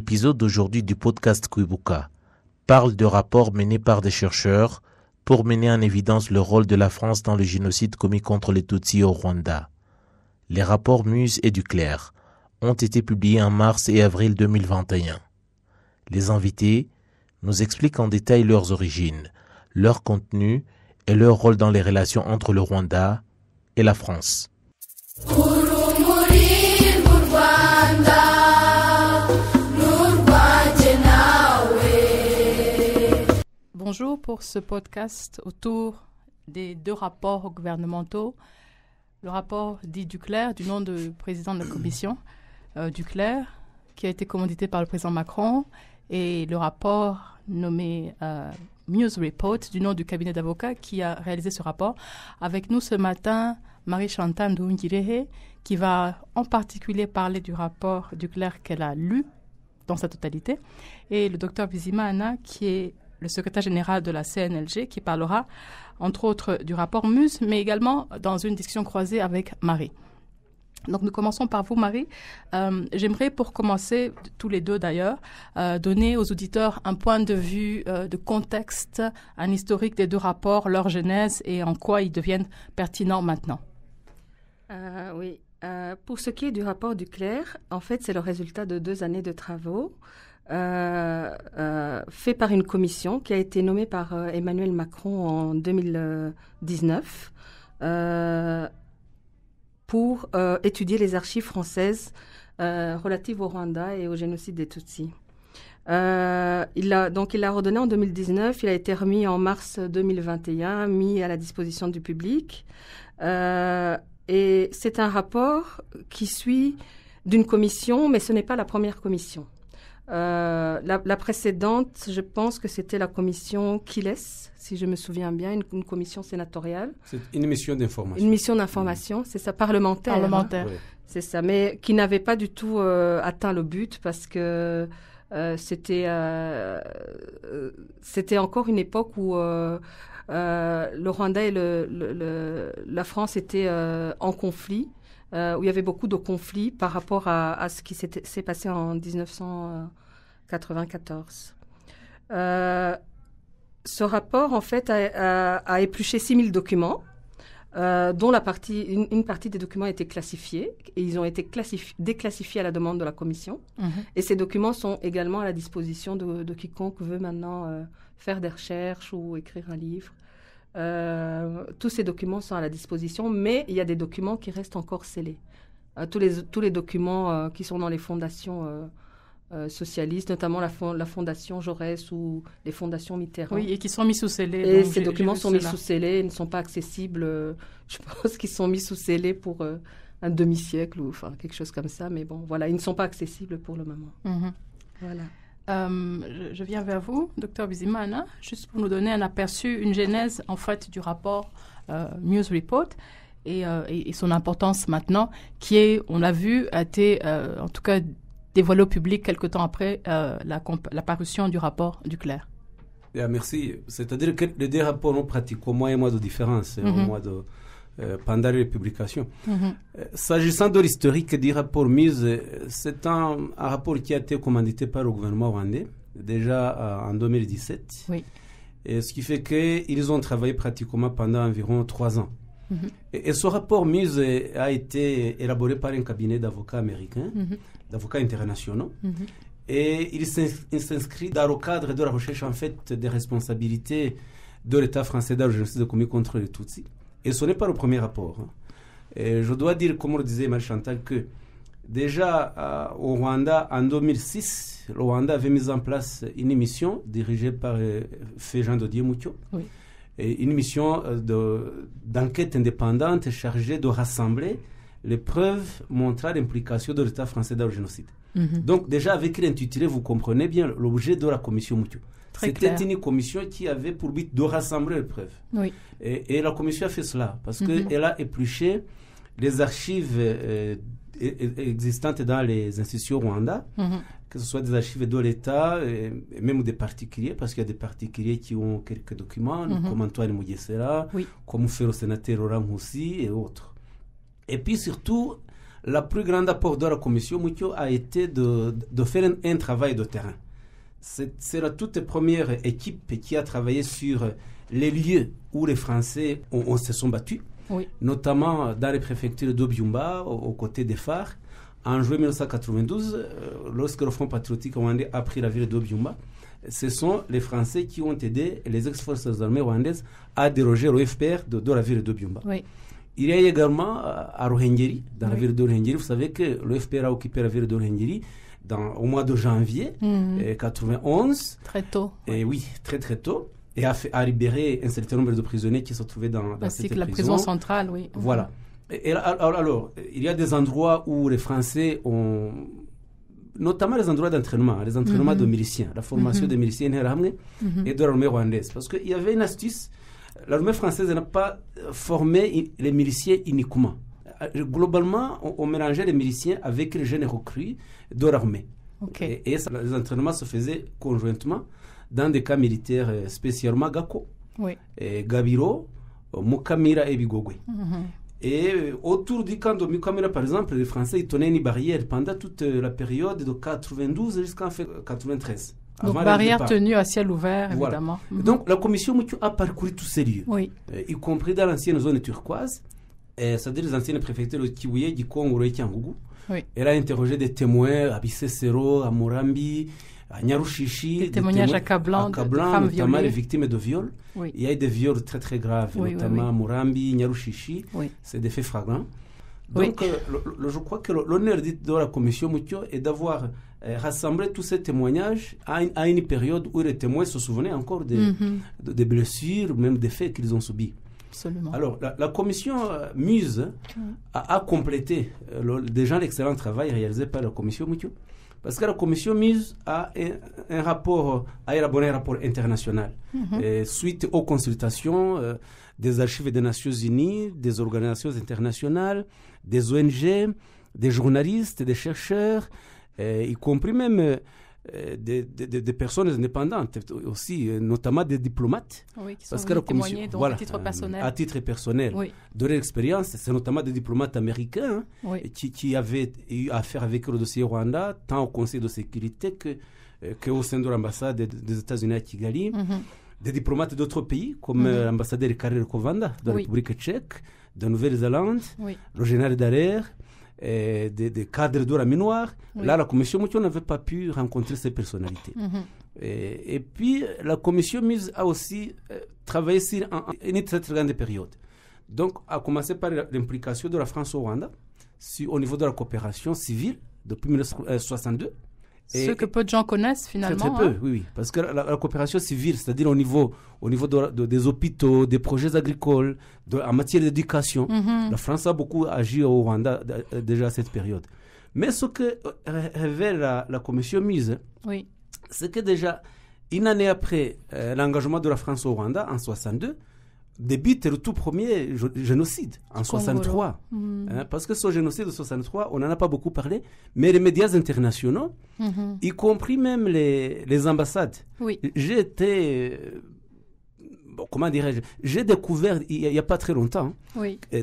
L'épisode d'aujourd'hui du podcast Kwibuka parle de rapports menés par des chercheurs pour mener en évidence le rôle de la France dans le génocide commis contre les Tutsis au Rwanda. Les rapports Muse et Duclerc ont été publiés en mars et avril 2021. Les invités nous expliquent en détail leurs origines, leur contenu et leur rôle dans les relations entre le Rwanda et la France. Bonjour pour ce podcast autour des deux rapports gouvernementaux. Le rapport dit Duclerc, du nom du président de la commission, Duclerc, qui a été commandité par le président Macron, et le rapport nommé Muse Report, du nom du cabinet d'avocats qui a réalisé ce rapport. Avec nous ce matin, Marie-Chantal Ndoungirehe, qui va en particulier parler du rapport Duclerc qu'elle a lu dans sa totalité, et le docteur Bizima Anna, qui est le secrétaire général de la CNLG, qui parlera, entre autres, du rapport Muse, mais également dans une discussion croisée avec Marie. Donc, nous commençons par vous, Marie. J'aimerais, pour commencer, tous les deux d'ailleurs, donner aux auditeurs un point de vue de contexte, un historique des deux rapports, leur genèse et en quoi ils deviennent pertinents maintenant. Oui. Pour ce qui est du rapport Duclerc, en fait, c'est le résultat de 2 années de travaux fait par une commission qui a été nommée par Emmanuel Macron en 2019 pour étudier les archives françaises relatives au Rwanda et au génocide des Tutsis. Il l'a redonné en 2019, il a été remis en mars 2021, mis à la disposition du public. Et c'est un rapport qui suit d'une commission, mais ce n'est pas la première commission. La précédente, je pense que c'était la commission Kiles, si je me souviens bien, une commission sénatoriale. C'est une mission d'information. Une mission d'information, c'est ça, parlementaire. Parlementaire. Oui. C'est ça, mais qui n'avait pas du tout atteint le but parce que c'était encore une époque où le Rwanda et la France étaient en conflit. Où il y avait beaucoup de conflits par rapport à ce qui s'est passé en 1994. Ce rapport, en fait, a épluché 6000 documents, dont une partie des documents a été classifiés, et ils ont été déclassifiés à la demande de la Commission. Et ces documents sont également à la disposition de quiconque veut maintenant faire des recherches ou écrire un livre. Tous ces documents sont à la disposition, mais il y a des documents qui restent encore scellés. Tous les documents qui sont dans les fondations socialistes, notamment la fondation Jaurès ou les fondations Mitterrand. Oui, et qui sont mis sous scellés. Et ces documents sont mis sous scellés, ils ne sont pas accessibles. Je pense qu'ils sont mis sous scellés pour un demi-siècle ou quelque chose comme ça. Mais bon, voilà, ils ne sont pas accessibles pour le moment. Voilà. Je viens vers vous, Dr Bizima Anna, juste pour nous donner un aperçu, une genèse en fait du rapport Muse Report et son importance maintenant, qui est, on l'a vu, a été en tout cas dévoilé au public quelque temps après la parution du rapport Duclerc. Merci. C'est-à-dire que les deux rapports ont pratiquement un mois de différence, pendant les publications. S'agissant de l'historique du rapport Muse, c'est un rapport qui a été commandité par le gouvernement rwandais, déjà en 2017. Oui. Et ce qui fait qu'ils ont travaillé pratiquement pendant environ 3 ans. Et ce rapport Muse a été élaboré par un cabinet d'avocats américains, d'avocats internationaux. Et il s'inscrit dans le cadre de la recherche en fait des responsabilités de l'État français dans le génocide commis contre les Tutsis. Et ce n'est pas le premier rapport. Et je dois dire, comme le disait Marie-Chantal, que déjà au Rwanda, en 2006, le Rwanda avait mis en place une mission dirigée par Jean Dodier Mucyo. Oui. Et une mission d'enquête indépendante chargée de rassembler les preuves montrant l'implication de l'État français dans le génocide. Donc déjà, avec l'intitulé, vous comprenez bien l'objet de la commission Mucyo. C'était une commission qui avait pour but de rassembler les preuves. Oui. Et la commission a fait cela parce qu'elle a épluché les archives existantes dans les institutions rwandaises, que ce soit des archives de l'État et même des particuliers, parce qu'il y a des particuliers qui ont quelques documents, comme Antoine Mugesera, comme fait le sénateur Laurent Nkusi et autres. Et puis surtout, la plus grande apport de la commission Mucho a été de faire un travail de terrain. C'est la toute première équipe qui a travaillé sur les lieux où les Français se sont battus, notamment dans les préfectures d'Obiumba, aux côtés des phares. En juillet 1992, lorsque le Front patriotique rwandais a pris la ville d'Obiumba, ce sont les Français qui ont aidé les ex-forces armées rwandaises à déroger au FPR de la ville d'Obiumba. Oui. Il y a également à Ruhengeri, dans la ville de Ruhengeri, vous savez que le FPR a occupé la ville de Ruhengeri au mois de janvier 1991. Très tôt. Et oui, très très tôt. Et a libéré un certain nombre de prisonniers qui se trouvaient dans cette prison. La prison centrale, oui. Voilà. Et alors, il y a des endroits où les Français ont... Notamment les endroits d'entraînement, les entraînements de miliciens, la formation des miliciens et de l'armée rwandaise. Parce qu'il y avait une astuce, l'armée française n'a pas formé les miliciens uniquement. Globalement, on mélangeait les miliciens avec les jeunes recrues de l'armée. Okay. Et les entraînements se faisaient conjointement dans des cas militaires, spécialement Gako, Gabiro, Mukamira et Bigogwe. Et autour du camp de Mukamira, par exemple, les Français ils tenaient une barrière pendant toute la période de 92 jusqu'en 93. Donc barrière tenue à ciel ouvert, évidemment. Voilà. Donc la commission Mucho a parcouru tous ces lieux, y compris dans l'ancienne zone turquoise, c'est-à-dire les anciennes préfectures de Kibuye, Gikongoro et Cyangugu. Elle a interrogé des témoins à Bisesero, à Murambi, à Nyarushishi. Des témoignages accablants de femmes notamment les victimes de viols. Il y a eu des viols très très graves, notamment à Murambi, Nyarushishi. C'est des faits flagrants. Donc je crois que l'honneur de la commission Mucho est d'avoir rassemblé tous ces témoignages à une période où les témoins se souvenaient encore des blessures, même des faits qu'ils ont subis. Absolument. Alors, la commission Muse a complété déjà l'excellent travail réalisé par la commission Mucho, parce que la commission Muse a élaboré un rapport international suite aux consultations des archives des Nations Unies, des organisations internationales, des ONG, des journalistes, des chercheurs, y compris même des personnes indépendantes aussi, notamment des diplomates. Oui, qui sont venus témoigner à titre personnel. À titre personnel. De leur expérience, c'est notamment des diplomates américains qui avaient eu affaire avec le dossier Rwanda, tant au Conseil de sécurité qu'au sein de l'ambassade des États-Unis à Kigali. Des diplomates d'autres pays, comme l'ambassadeur Karel Kovanda de la République tchèque, de Nouvelle-Zélande, le général Dallaire, des cadres de la minoire. Là, la commission Mucho n'avait pas pu rencontrer ces personnalités. Et puis, la commission Muse a aussi travaillé sur une très, très grande période. Donc, a commencé par l'implication de la France au Rwanda au niveau de la coopération civile depuis 1962. Ce que peu de gens connaissent finalement. Très peu, oui. Parce que la coopération civile, c'est-à-dire au niveau des hôpitaux, des projets agricoles, en matière d'éducation, la France a beaucoup agi au Rwanda déjà à cette période. Mais ce que révèle la commission Muse, c'est que déjà, une année après l'engagement de la France au Rwanda, en 1962, débute le tout premier génocide en 1963. Parce que ce génocide de 1963, on n'en a pas beaucoup parlé, mais les médias internationaux, y compris même les ambassades. J'ai été... comment dirais-je, j'ai découvert il n'y a pas très longtemps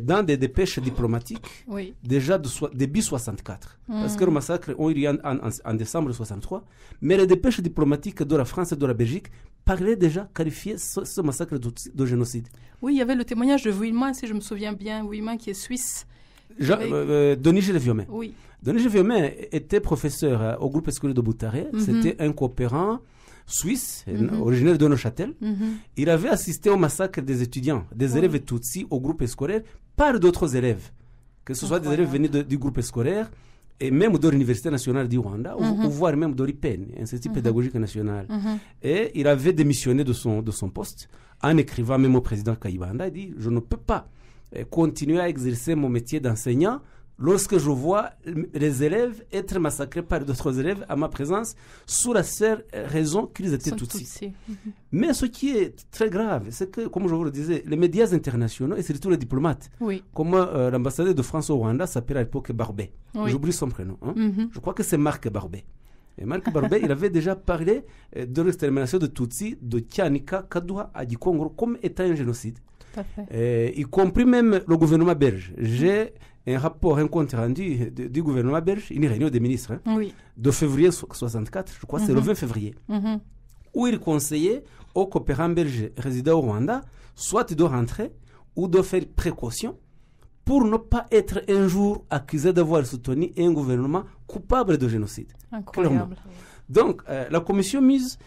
dans des dépêches diplomatiques déjà début 1964 parce que le massacre ont eu lieu en décembre 1963, mais les dépêches diplomatiques de la France et de la Belgique parlaient déjà, qualifiaient ce massacre de génocide. Oui, il y avait le témoignage de Vuillemin, si je me souviens bien, Vuillemin qui est suisse. Denis Gilles-Viaumet. Oui. Denis Gilles-Viaumet était professeur au groupe scolaire de Boutaré. C'était un coopérant suisse, originaire de Neuchâtel. Il avait assisté au massacre des étudiants, des élèves Tutsis au groupe scolaire par d'autres élèves, que ce soit des élèves venus du groupe scolaire et même de l'Université nationale du Rwanda, ou voire même de l'IPEN, Institut pédagogique national. Et il avait démissionné de son poste en écrivant même au président Kayibanda. Il dit « Je ne peux pas continuer à exercer mon métier d'enseignant lorsque je vois les élèves être massacrés par d'autres élèves à ma présence, sous la seule raison qu'ils étaient Tutsis. » Mais ce qui est très grave, c'est que, comme je vous le disais, les médias internationaux, et surtout les diplomates, comme l'ambassadeur de France au Rwanda s'appelait à l'époque Barbet. J'oublie son prénom. Je crois que c'est Marc Barbet. Et Marc Barbet, il avait déjà parlé de l'extermination de Tutsis de Kianika, Kaduha, à Gikongoro, comme étant un génocide. Y compris même le gouvernement belge. J'ai un compte rendu du gouvernement belge, une réunion des ministres de février 64, je crois, c'est le 20 février, où il conseillait aux coopérants belges résidant au Rwanda soit de rentrer ou de faire précaution pour ne pas être un jour accusé d'avoir soutenu un gouvernement coupable de génocide. Incroyable. Donc, la commission mise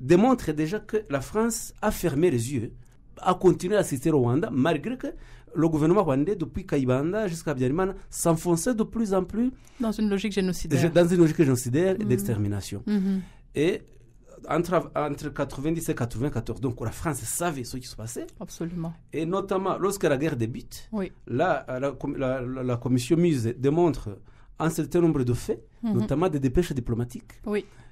démontre déjà que la France a fermé les yeux, a continué à assister au Rwanda, malgré que le gouvernement rwandais, depuis Kayibanda jusqu'à Habyarimana, s'enfonçait de plus en plus dans une logique génocidaire. Et d'extermination. Et entre 90 et 94, donc la France savait ce qui se passait. Absolument. Et notamment, lorsque la guerre débute, là, la commission mise démontre un certain nombre de faits, notamment des dépêches diplomatiques.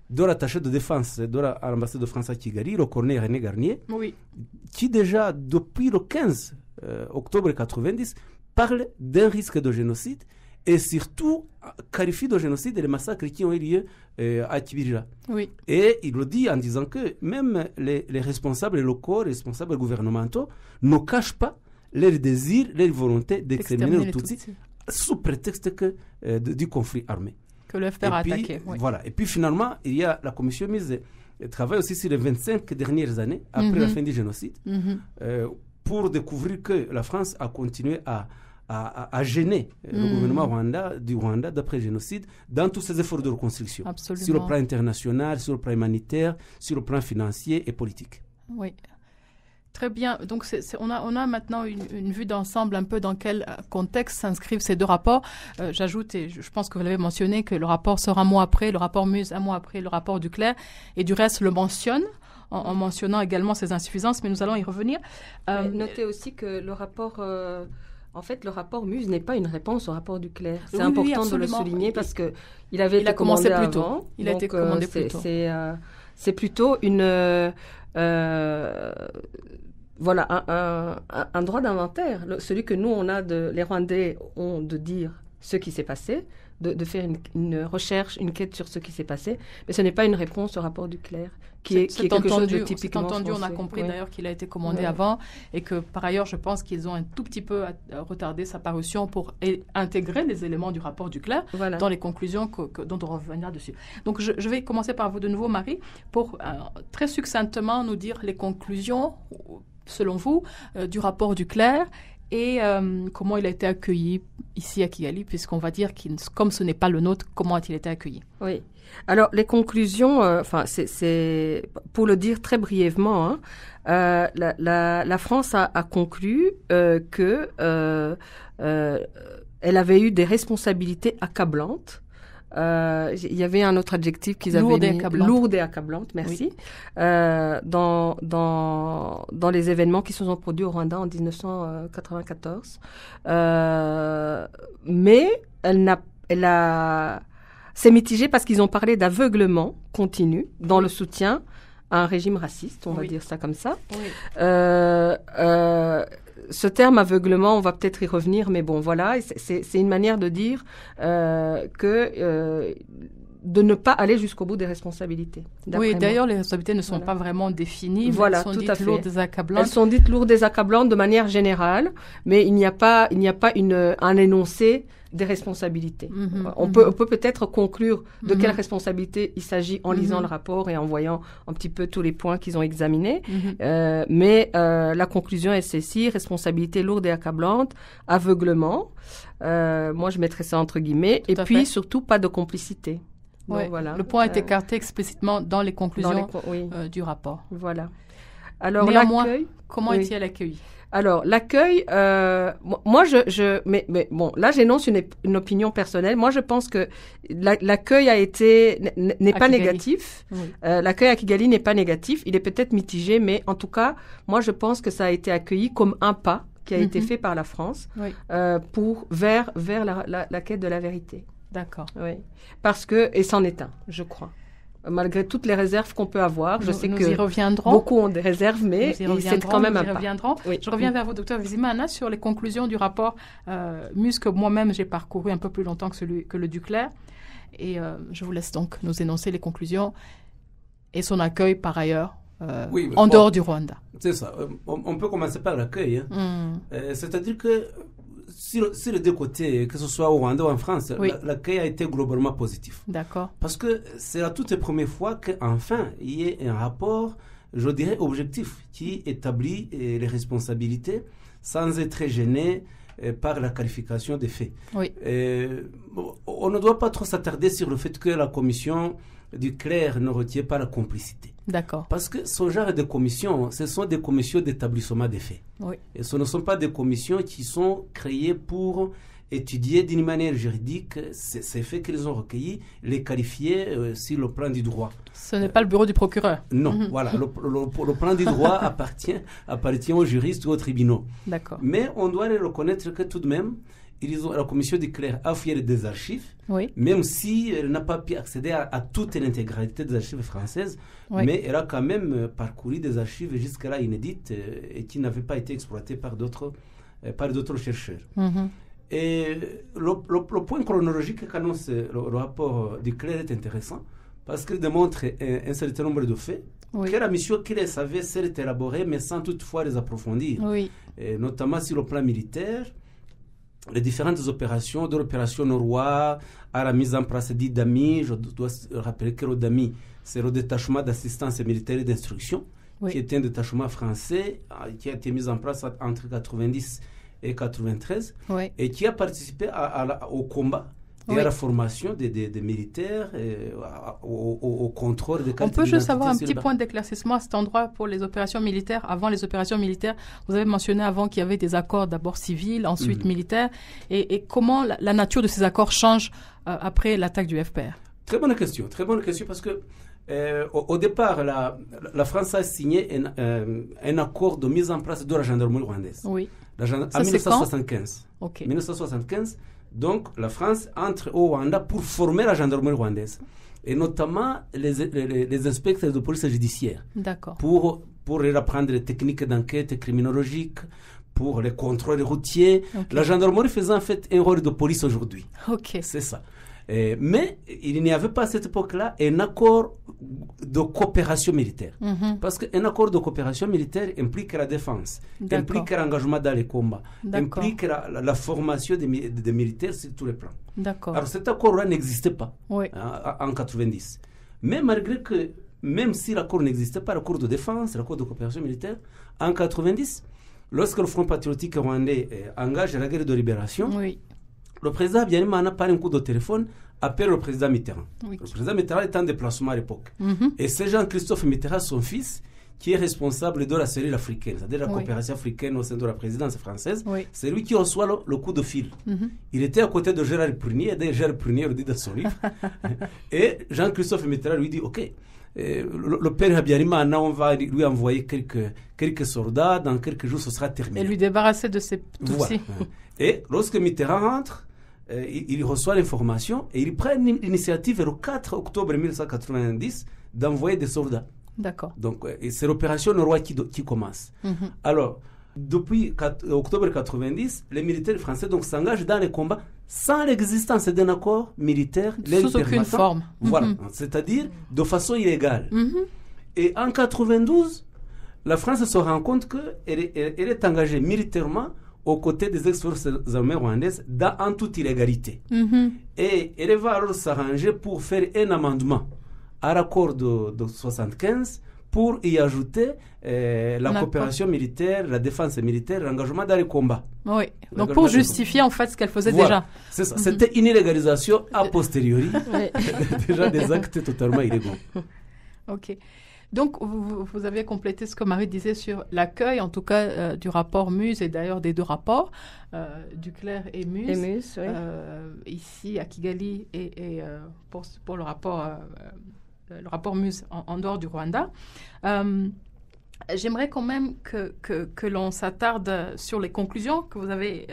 De l'attaché de défense de l'ambassade de France à Kigali, le colonel René Garnier, qui déjà depuis le 15 octobre 90 parle d'un risque de génocide et surtout qualifie de génocide les massacres qui ont eu lieu à Kibirira. Et il le dit en disant que même les responsables locaux, les responsables gouvernementaux ne cachent pas leur désir, leur volonté d'exterminer les Tutsis sous prétexte du conflit armé. Que le FPR a attaqué. Voilà. Et puis finalement, il y a la commission mise travaille aussi sur les 25 dernières années, après la fin du génocide, pour découvrir que la France a continué à gêner le gouvernement du Rwanda d'après le génocide dans tous ses efforts de reconstruction. Absolument. Sur le plan international, sur le plan humanitaire, sur le plan financier et politique. Oui. Très bien. Donc, on a maintenant une vue d'ensemble un peu dans quel contexte s'inscrivent ces deux rapports. J'ajoute, et je pense que vous l'avez mentionné, que le rapport sort un mois après, le rapport Muse un mois après, le rapport Duclerc, et du reste le mentionne, en mentionnant également ses insuffisances, mais nous allons y revenir. Notez aussi que le rapport... En fait, le rapport Muse n'est pas une réponse au rapport Duclerc. C'est important de le souligner parce qu'il avait été commandé plus tôt. Avant. Il a été commandé plus tôt. C'est plutôt une... voilà, un droit d'inventaire. Celui que nous, les Rwandais ont de dire ce qui s'est passé, de faire une recherche, une quête sur ce qui s'est passé. Mais ce n'est pas une réponse au rapport Duclerc, qui est quelque chose de typiquement entendu, français. On a compris d'ailleurs qu'il a été commandé avant et que par ailleurs, je pense qu'ils ont un tout petit peu retardé sa parution pour intégrer les éléments du rapport Duclerc dans les conclusions dont on reviendra dessus. Donc, je vais commencer par vous de nouveau, Marie, pour très succinctement nous dire les conclusions, selon vous, du rapport Duclerc et comment il a été accueilli ici à Kigali, puisqu'on va dire comme ce n'est pas le nôtre, comment a-t-il été accueilli? Oui. Alors, les conclusions, c'est pour le dire très brièvement, la France a conclu que elle avait eu des responsabilités accablantes. Il y avait un autre adjectif qu'ils avaient mis, lourde et accablante, merci, dans les événements qui se sont produits au Rwanda en 1994. Mais c'est mitigé parce qu'ils ont parlé d'aveuglement continu dans le soutien à un régime raciste, on va dire ça comme ça. Ce terme aveuglement, on va peut-être y revenir, mais bon, voilà, c'est une manière de dire de ne pas aller jusqu'au bout des responsabilités. Oui, d'ailleurs, les responsabilités ne sont pas vraiment définies, mais elles sont dites lourdes et accablantes. Elles sont dites lourdes et accablantes de manière générale, mais il n'y a pas un énoncé des responsabilités. On peut peut-être conclure de quelle responsabilité il s'agit en lisant le rapport et en voyant un petit peu tous les points qu'ils ont examinés. Mais la conclusion est celle-ci: responsabilité lourde et accablante, aveuglement. Moi, je mettrais ça entre guillemets. Et puis, surtout, pas de complicité. Donc, voilà. Le point est écarté explicitement dans les conclusions du rapport. Voilà. Alors, néanmoins, comment est-il accueilli? Alors, l'accueil, moi, mais bon, là, j'énonce une opinion personnelle. Moi, je pense que l'accueil n'est pas négatif. L'accueil à Kigali n'est pas négatif. Il est peut-être mitigé, mais en tout cas, moi, je pense que ça a été accueilli comme un pas qui a été fait par la France vers la quête de la vérité. D'accord. Oui. Parce que, et c'en est un, je crois. Malgré toutes les réserves qu'on peut avoir, je sais que beaucoup ont des réserves, mais c'est quand même un pas. Je reviens vers vous, docteur Bizimana, sur les conclusions du rapport Muse que moi-même j'ai parcouru un peu plus longtemps que le Duclerc. Et je vous laisse donc nous énoncer les conclusions et son accueil par ailleurs dehors du Rwanda. C'est ça. On peut commencer par l'accueil. C'est-à-dire que sur les deux côtés, que ce soit au Rwanda ou en France, l'accueil a été globalement positif. D'accord. Parce que c'est la toute première fois qu'enfin, il y ait un rapport, je dirais, objectif, qui établit les responsabilités sans être gêné par la qualification des faits. Oui. On ne doit pas trop s'attarder sur le fait que la commission du clerc ne retient pas la complicité. D'accord. Parce que ce genre de commissions, ce sont des commissions d'établissement des faits. Oui. Et ce ne sont pas des commissions qui sont créées pour étudier d'une manière juridique ces faits qu'ils ont recueillis, les qualifier sur le plan du droit. Ce n'est pas le bureau du procureur. Non, voilà. Le plan du droit appartient aux juristes ou aux tribunaux. D'accord. Mais on doit les reconnaître que tout de même, la commission du clerc a fouillé des archives, même si elle n'a pas pu accéder à toute l'intégralité des archives françaises, mais elle a quand même parcouru des archives jusqu'à-là inédites et qui n'avaient pas été exploitées par d'autres chercheurs. Et le point chronologique qu'annonce le rapport du clerc est intéressant parce qu'il démontre un certain nombre de faits que la mission qu'il savait s'est élaborée, mais sans toutefois les approfondir, et notamment sur le plan militaire. Les différentes opérations, de l'opération Norrois à la mise en place d'IDAMI. Je dois rappeler que le DAMI, c'est le détachement d'assistance militaire et d'instruction, qui est un détachement français qui a été mis en place entre 90 et 93 et qui a participé au combat et à la formation des militaires, au contrôle des cartes d'identité. On peut juste avoir un petit point d'éclaircissement à cet endroit pour les opérations militaires. Avant les opérations militaires, vous avez mentionné avant qu'il y avait des accords d'abord civils, ensuite militaires. Et comment la nature de ces accords change après l'attaque du FPR? Très bonne question parce que au départ, la France a signé un accord de mise en place de la gendarmerie rwandaise. Oui. En 1975. Ok. 1975. Donc, la France entre au Rwanda pour former la gendarmerie rwandaise, et notamment les inspecteurs de police judiciaire. D'accord. Pour leur apprendre les techniques d'enquête criminologique, pour les contrôles routiers. Okay. La gendarmerie faisait en fait un rôle de police aujourd'hui. Ok. C'est ça. Mais il n'y avait pas à cette époque-là un accord de coopération militaire. Parce qu'un accord de coopération militaire implique la défense, implique l'engagement dans les combats, implique la formation des militaires sur tous les plans. D'accord. Alors cet accord-là n'existait pas en 90. Mais malgré que, même si l'accord n'existait pas, l'accord de défense, l'accord de coopération militaire, en 90, lorsque le Front patriotique rwandais engage la guerre de libération, le président Habyarimana, par un coup de téléphone, appelle le président Mitterrand. Le président Mitterrand est en déplacement à l'époque. Et c'est Jean-Christophe Mitterrand, son fils, qui est responsable de la cellule africaine, c'est-à-dire la coopération africaine au sein de la présidence française. C'est lui qui reçoit le coup de fil. Il était à côté de Gérard Prunier, et Gérard Prunier le dit dans son livre. Et Jean-Christophe Mitterrand lui dit, OK, le père Habyarimana, on va lui envoyer quelques soldats, dans quelques jours ce sera terminé. Et lui débarrasser de ses Tutsis. Et lorsque Mitterrand rentre, il reçoit l'information et il prend l'initiative le 4 octobre 1990 d'envoyer des soldats. D'accord. Donc, c'est l'opération Norrois qui commence. Alors, depuis octobre 90, les militaires français s'engagent dans les combats sans l'existence d'un accord militaire. Sous aucune forme. Voilà, c'est-à-dire de façon illégale. Et en 92, la France se rend compte qu'elle est engagée militairement aux côtés des ex-forces armées rwandaises en toute illégalité. Et elle va alors s'arranger pour faire un amendement à l'accord de 75 pour y ajouter la coopération militaire, la défense militaire, l'engagement dans les combats. Oui, donc pour justifier en fait ce qu'elle faisait déjà. C'est ça, c'était une illégalisation a posteriori, déjà des actes totalement illégaux. Ok. Donc, vous avez complété ce que Marie disait sur l'accueil, en tout cas, du rapport Muse, et d'ailleurs des deux rapports, du clerc et Muse, ici à Kigali, et pour le rapport Muse en dehors du Rwanda. J'aimerais quand même que l'on s'attarde sur les conclusions que vous avez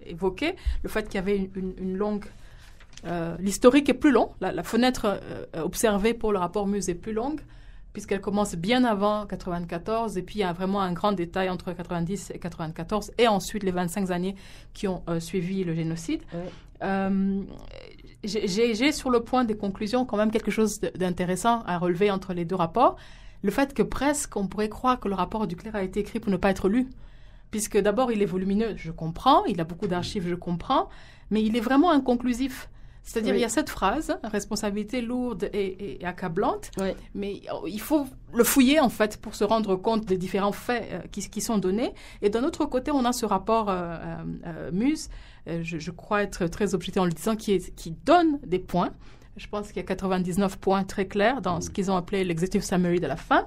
évoquées, le fait qu'il y avait une longue... l'historique est plus long, la fenêtre observée pour le rapport Muse est plus longue, puisqu'elle commence bien avant 94, et puis il y a vraiment un grand détail entre 90 et 94, et ensuite les 25 années qui ont suivi le génocide. J'ai sur le point des conclusions quand même quelque chose d'intéressant à relever entre les deux rapports. Le fait que presque on pourrait croire que le rapport du clerc a été écrit pour ne pas être lu, puisque d'abord, il est volumineux, je comprends, il a beaucoup d'archives, je comprends, mais il est vraiment inconclusif. C'est-à-dire, il y a cette phrase, responsabilité lourde et accablante, mais il faut le fouiller, en fait, pour se rendre compte des différents faits qui sont donnés. Et d'un autre côté, on a ce rapport Muse, je crois être très objectif en le disant, qui donne des points. Je pense qu'il y a 99 points très clairs dans ce qu'ils ont appelé l'executive summary de la fin,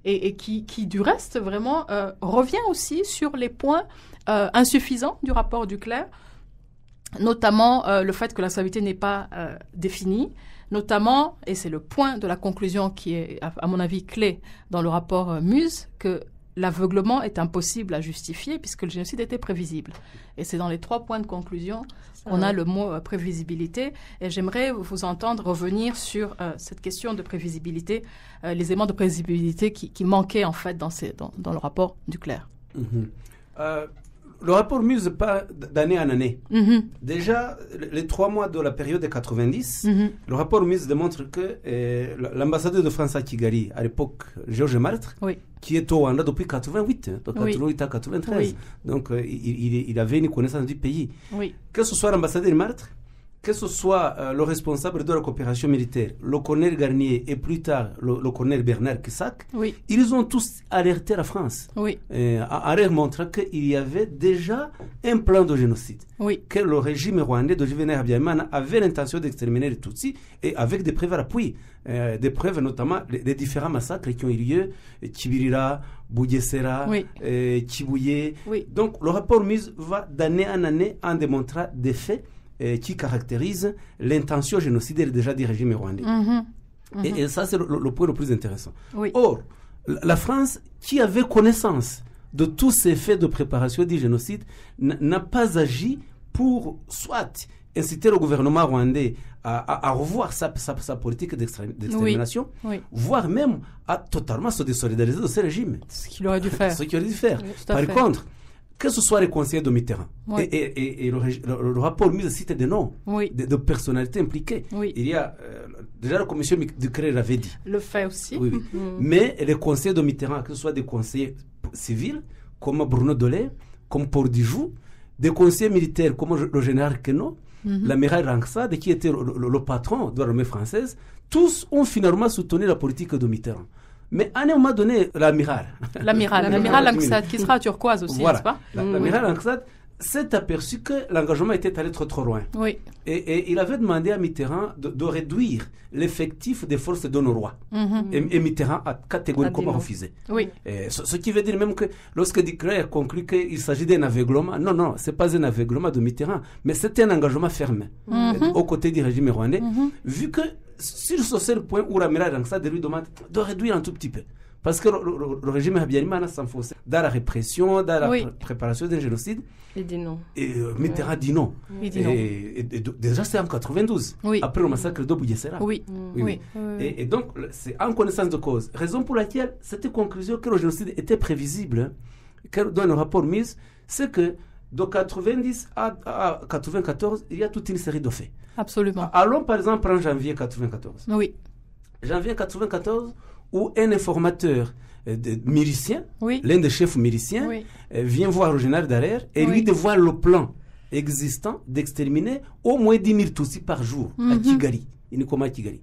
et qui du reste, vraiment, revient aussi sur les points insuffisants du rapport Duclerc, notamment le fait que la responsabilité n'est pas définie, notamment, et c'est le point de la conclusion qui est, à mon avis, clé dans le rapport Muse, que l'aveuglement est impossible à justifier puisque le génocide était prévisible. Et c'est dans les 3 points de conclusion qu'on a le mot prévisibilité. Et j'aimerais vous entendre revenir sur cette question de prévisibilité, les éléments de prévisibilité qui manquaient en fait dans le rapport Duclerc. Le rapport Muse part d'année en année. Déjà, les 3 mois de la période de 90, le rapport Muse démontre que l'ambassadeur de France à Kigali, à l'époque, Georges Martre, qui est au Rwanda depuis 88, de 88 à 93, donc il avait une connaissance du pays. Que ce soit l'ambassadeur Martre, que ce soit le responsable de la coopération militaire, le colonel Garnier et plus tard le colonel Bernard Kissak, ils ont tous alerté la France en montrant qu'il y avait déjà un plan de génocide, que le régime rwandais de Juvénal Habyarimana avait l'intention d'exterminer les Tutsis et avec des preuves à l'appui, des preuves notamment des différents massacres qui ont eu lieu, Kibirira, Bugesera, Kibuye. Donc le rapport Muse va d'année en année en démontrant des faits qui caractérise l'intention génocidaire déjà du régime rwandais. Et ça, c'est le point le plus intéressant. Or, la France, qui avait connaissance de tous ces faits de préparation du génocide, n'a pas agi pour soit inciter le gouvernement rwandais à revoir sa politique d'extermination, voire même à totalement se désolidariser de ce régime. Ce qu'il aurait dû faire. Par contre, que ce soit les conseillers de Mitterrand et le rapport Muse cite des noms de personnalités impliquées. Il y a déjà la commission Duclerc l'avait dit. Le fait aussi. Mais les conseillers de Mitterrand, que ce soit des conseillers civils comme Bruno Dolé, comme Paul Dijou, des conseillers militaires comme le général Queneau, l'amiral Rangsad, qui était le patron de l'armée française, tous ont finalement soutenu la politique de Mitterrand. Mais à un moment donné, l'amiral Langsad, qui sera turquoise aussi, n'est-ce pas? L'amiral Langsad s'est aperçu que l'engagement était allé trop loin. Et il avait demandé à Mitterrand de réduire l'effectif des forces de nos rois. Et Mitterrand a catégoriquement refusé. Ce qui veut dire même que lorsque Duclerc conclut qu'il s'agit d'un aveuglement, non, ce n'est pas un aveuglement de Mitterrand, mais c'était un engagement ferme aux côtés du régime rwandais, vu que sur ce seul point où l'amiral Langsad lui demande de réduire un tout petit peu. Parce que le régime Habyarimana s'enfonçait dans la répression, dans la préparation d'un génocide. Il dit non. Et Mitterrand dit non. Et déjà, c'est en 92, après le massacre de Bugesera. Et donc, c'est en connaissance de cause. Raison pour laquelle cette conclusion que le génocide était prévisible, dans le rapport Muse, c'est que de 90 à 94, il y a toute une série de faits. Absolument. Allons par exemple en janvier 94. Janvier 94, où un informateur milicien, l'un des chefs miliciens, vient voir le général Dallaire et lui dévoile le plan existant d'exterminer au moins 10 000 Tutsis par jour à Kigali, à Kigali.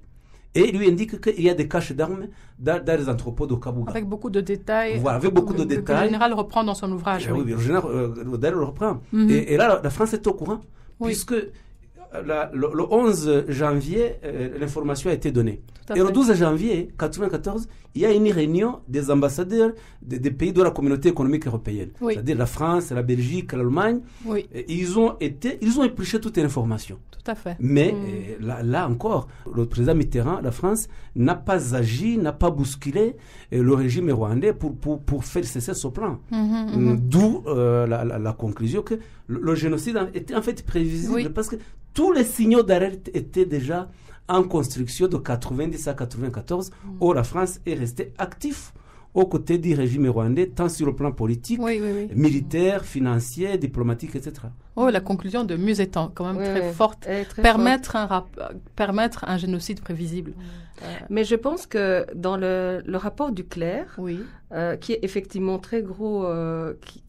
Et il lui indique qu'il y a des caches d'armes dans les entrepôts de Kabuga. Avec beaucoup de détails. Voilà, avec beaucoup de détails. Que le général reprend dans son ouvrage. Oui, le général Dallaire le reprend. Et là, la France est au courant, puisque le 11 janvier, l'information a été donnée. Et le 12 janvier 1994, il y a une réunion des ambassadeurs des pays de la communauté économique européenne. C'est-à-dire la France, la Belgique, l'Allemagne. Ils ont épluché toute l'information. Tout à fait. Mais là encore, le président Mitterrand, la France, n'a pas agi, n'a pas bousculé le régime rwandais pour faire cesser ce plan. D'où la conclusion que le génocide était en fait prévisible parce que tous les signaux d'alerte étaient déjà en construction de 90 à 94, où la France est restée active aux côtés du régime rwandais, tant sur le plan politique, militaire, financier, diplomatique, etc. Oh, la conclusion de Muse étant quand même très forte. Permettre un génocide prévisible. Mais je pense que dans le rapport Duclerc, qui est effectivement très gros,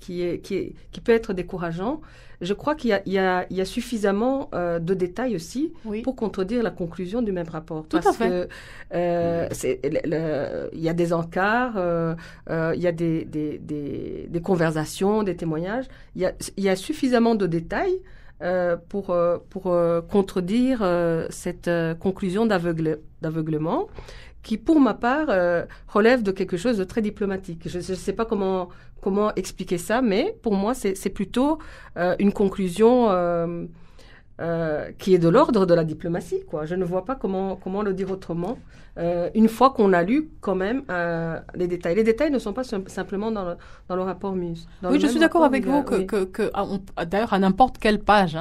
qui peut être décourageant, je crois qu'il y a suffisamment de détails aussi pour contredire la conclusion du même rapport. Tout à fait. Il y a des encarts, il y a des conversations, des témoignages. Il y a suffisamment de détails pour contredire cette conclusion d'aveuglement qui, pour ma part, relève de quelque chose de très diplomatique. Je ne sais pas comment expliquer ça, mais pour moi, c'est plutôt une conclusion qui est de l'ordre de la diplomatie, quoi. Je ne vois pas comment le dire autrement, une fois qu'on a lu quand même les détails. Les détails ne sont pas simplement dans le rapport Muse. Oui, je suis d'accord avec vous que d'ailleurs, à n'importe quelle page,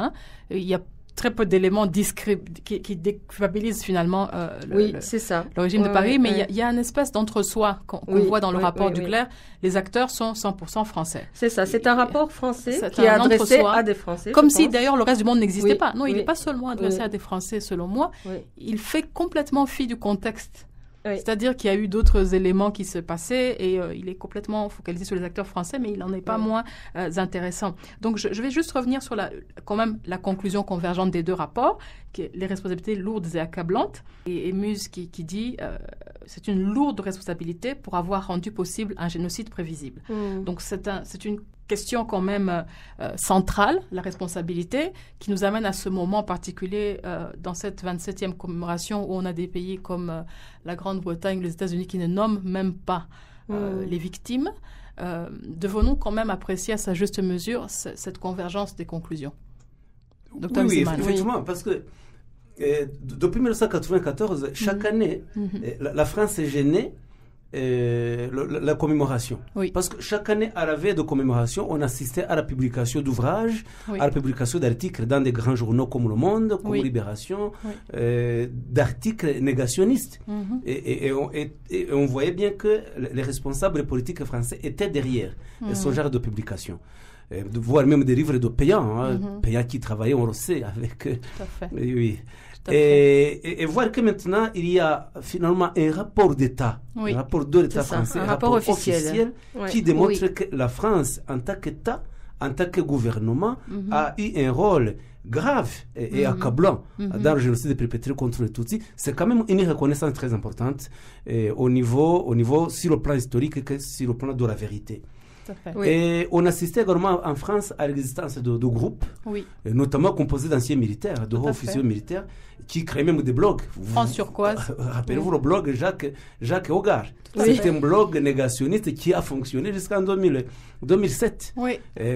il y a très peu d'éléments qui déculpabilisent finalement le régime de Paris, mais il y a une espèce d'entre-soi qu'on voit dans le rapport Duclerc. Les acteurs sont 100% français. C'est ça, c'est un rapport français qui est adressé à des Français. Comme si d'ailleurs le reste du monde n'existait pas. Non, il n'est pas seulement adressé à des Français, selon moi. Il fait complètement fi du contexte. C'est-à-dire qu'il y a eu d'autres éléments qui se passaient et il est complètement focalisé sur les acteurs français, mais il n'en est pas moins intéressant. Donc, je vais juste revenir sur quand même la conclusion convergente des deux rapports, qui est les responsabilités lourdes et accablantes. Et Muse qui dit c'est une lourde responsabilité pour avoir rendu possible un génocide prévisible. Donc, c'est une question quand même centrale, la responsabilité, qui nous amène à ce moment particulier dans cette 27e commémoration où on a des pays comme la Grande-Bretagne, les États-Unis qui ne nomment même pas les victimes. Devons-nous quand même apprécier à sa juste mesure cette convergence des conclusions? Dr. Oui, effectivement, parce que depuis 1994, chaque année, la France est gênée la commémoration. Parce que chaque année, à la veille de commémoration, on assistait à la publication d'ouvrages, à la publication d'articles dans des grands journaux comme Le Monde, comme Libération, d'articles négationnistes. Et on voyait bien que les responsables politiques français étaient derrière ce genre de publication. Voire même des livres de payants, payants qui travaillaient, on le sait, avec... Tout à fait. Et voir que maintenant, il y a finalement un rapport d'État, un rapport de l'État français, un rapport officiel qui démontre que la France, en tant qu'État, en tant que gouvernement, a eu un rôle grave et accablant dans le génocide perpétré contre les Tutsis. C'est quand même une reconnaissance très importante au niveau sur le plan historique que sur le plan de la vérité. Et on assistait également en France à l'existence de groupes, notamment composés d'anciens militaires, de hauts officiers militaires, qui créaient même des blogs. France turquoise. Rappelez-vous le blog Jacques Hogar. C'est un blog négationniste qui a fonctionné jusqu'en 2007.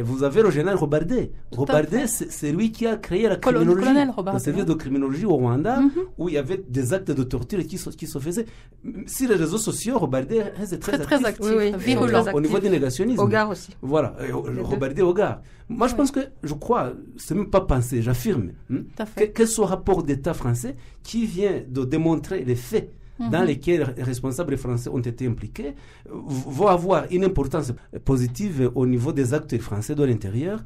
Vous avez le général Robardet. Robardet, c'est lui qui a créé la criminologie, le service de criminologie au Rwanda, où il y avait des actes de torture qui se faisaient. Sur les réseaux sociaux, Robardet est très actif. Virulent. Au niveau du négationnisme. Hogar aussi. Voilà, Robardet Hogar. Moi, je crois, c'est même pas pensé, j'affirme, que ce rapport d'État français qui vient de démontrer les faits dans lesquels les responsables français ont été impliqués, vont avoir une importance positive au niveau des acteurs français de l'intérieur,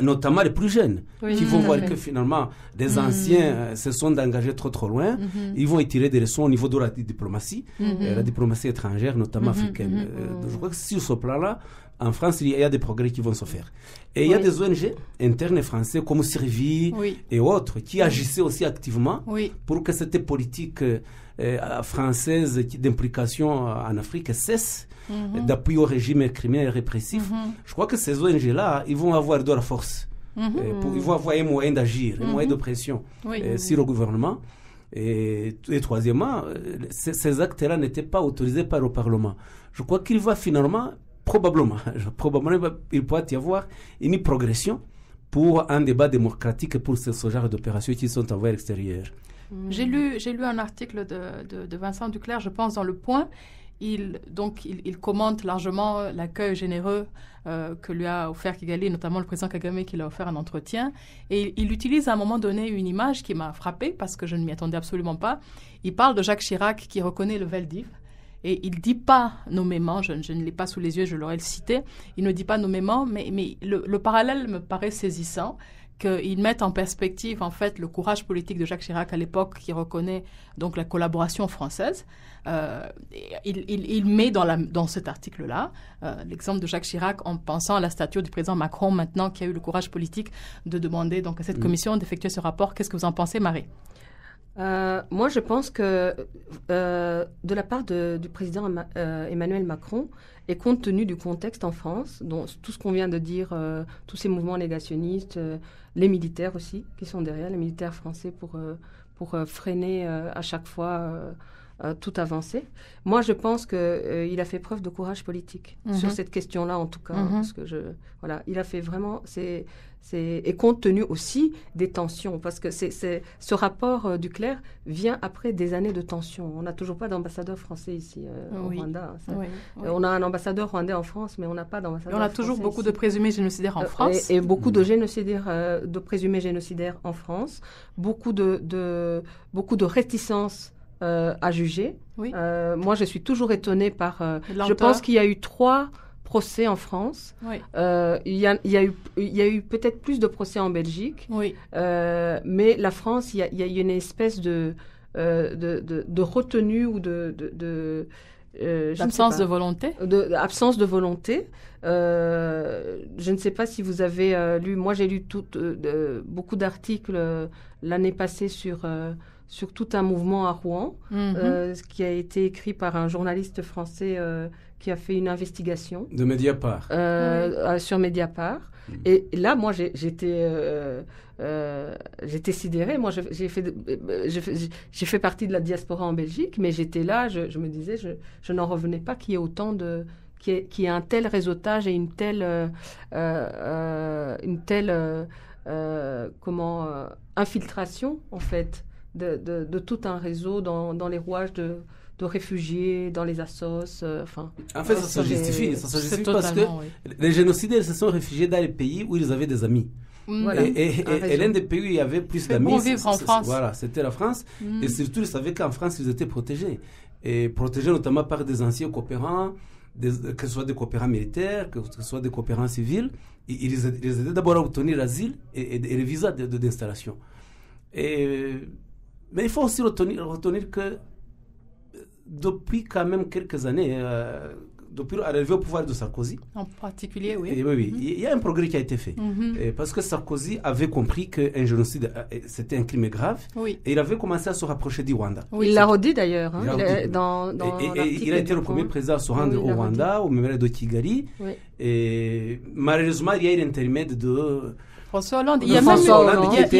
notamment les plus jeunes, qui vont voir que finalement, les anciens se sont engagés trop loin. Ils vont y tirer des leçons au niveau de la diplomatie, la diplomatie étrangère, notamment africaine. Je crois que sur ce plan-là, en France, il y a des progrès qui vont se faire. Et il y a des ONG internes français comme Servie et autres qui agissaient aussi activement pour que cette politique française d'implication en Afrique cesse, d'appui au régime criminel et répressif. Je crois que ces ONG-là, ils vont avoir de la force. Ils vont avoir un moyen d'agir, un moyen de pression sur le gouvernement. Et troisièmement, ces actes-là n'étaient pas autorisés par le Parlement. Je crois qu'il va finalement... Probablement, il pourrait y avoir une progression pour un débat démocratique pour ce genre d'opérations qui sont envoyées à l'extérieur. J'ai lu un article de Vincent Duclerc, je pense, dans Le Point. Il commente largement l'accueil généreux que lui a offert Kigali, notamment le président Kagame qui lui a offert un entretien. Et il utilise à un moment donné une image qui m'a frappée parce que je ne m'y attendais absolument pas. Il parle de Jacques Chirac qui reconnaît le Veldiv. Et il ne dit pas nommément, je ne l'ai pas sous les yeux, je l'aurais cité, il ne dit pas nommément, mais le parallèle me paraît saisissant, qu'ils mettent en perspective, en fait, le courage politique de Jacques Chirac à l'époque, qui reconnaît donc la collaboration française. Il met dans cet article-là l'exemple de Jacques Chirac en pensant à la stature du président Macron maintenant, qui a eu le courage politique de demander donc, à cette commission d'effectuer ce rapport. Qu'est-ce que vous en pensez, Marie? Moi, je pense que de la part du président Emmanuel Macron, et compte tenu du contexte en France, dont tout ce qu'on vient de dire, tous ces mouvements négationnistes, les militaires aussi qui sont derrière, les militaires français pour freiner à chaque fois toute avancée. Moi, je pense qu'il a fait preuve de courage politique sur cette question-là, en tout cas, parce que il a fait vraiment... Et compte tenu aussi des tensions, parce que ce rapport du Clerc vient après des années de tensions. On n'a toujours pas d'ambassadeur français ici au Rwanda. On a un ambassadeur rwandais en France, mais on n'a pas d'ambassadeur français. On a toujours beaucoup de présumés génocidaires en France. Et beaucoup de génocidaires, de présumés génocidaires en France. Beaucoup de réticences à juger. Moi, je suis toujours étonnée par... je pense qu'il y a eu 3 procès en France. Il y a eu peut-être plus de procès en Belgique. Mais la France, il y a une espèce de retenue ou d'absence de volonté. Absence de volonté. Je ne sais pas si vous avez lu... Moi, j'ai lu beaucoup d'articles l'année passée sur tout un mouvement à Rouen, qui a été écrit par un journaliste français qui a fait une investigation. De Mediapart. Sur Mediapart. Et là, moi, j'étais sidérée. Moi, j'ai fait partie de la diaspora en Belgique, mais j'étais là, je me disais, je n'en revenais pas qu'il y ait autant qu'il y ait un tel réseautage et une telle infiltration, en fait, de tout un réseau dans les rouages de réfugiés, dans les assos. En fait, ça se justifie. Ça se justifie parce que les génocidaires se sont réfugiés dans les pays où ils avaient des amis. Et l'un des pays où il y avait plus d'amis, bon vivre en France. C'était la France. Et surtout, ils savaient qu'en France, ils étaient protégés. Et protégés notamment par des anciens coopérants, que ce soit des coopérants militaires, que ce soit des coopérants civils. Ils aidaient d'abord à obtenir l'asile et les visas d'installation. Mais il faut aussi retenir que depuis quand même quelques années, depuis l'arrivée au pouvoir de Sarkozy... En particulier, oui. Il y a un progrès qui a été fait. Parce que Sarkozy avait compris qu'un génocide, c'était un crime grave. Et il avait commencé à se rapprocher du Rwanda. Il l'a redit d'ailleurs. Il a été le premier président à se rendre au Rwanda, au mémorial de Kigali. Et malheureusement, il y a eu l'intermède de... François Hollande. Il y a